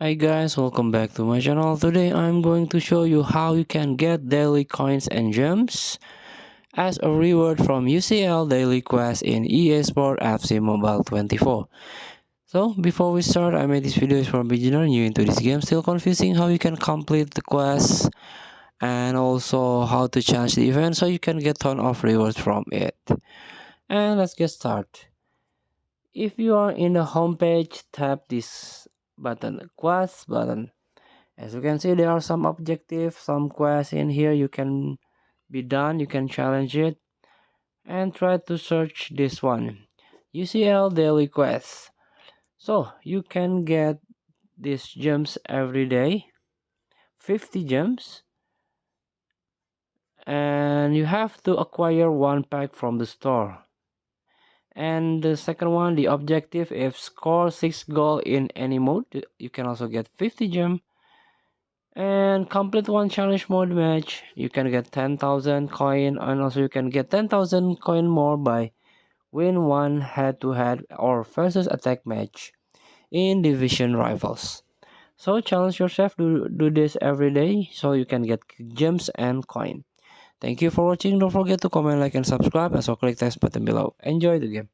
Hi guys, welcome back to my channel. Today I'm going to show you how you can get daily coins and gems as a reward from UCL daily quest in EA Sport FC Mobile 24. So before we start, I made this video is for beginner new into this game, still confusing how you can complete the quest and also how to challenge the event so you can get ton of rewards from it. And let's get started. If you are in the home page, tap this button, quest button. As you can see, there are some objectives, some quests in here you can be done, you can challenge it, and try to search this one. UCL Daily Quest. So, you can get these gems every day, 50 gems, and you have to acquire one pack from the store. And the second one, the objective, if score 6 goal in any mode, you can also get 50 gem. And complete one challenge mode match, you can get 10,000 coin, and also you can get 10,000 coin more by win one head-to-head or versus attack match in division rivals. So challenge yourself to do this every day so you can get gems and coin. Thank you for watching. Don't forget to comment, like, and subscribe. Also click the button below. Enjoy the game.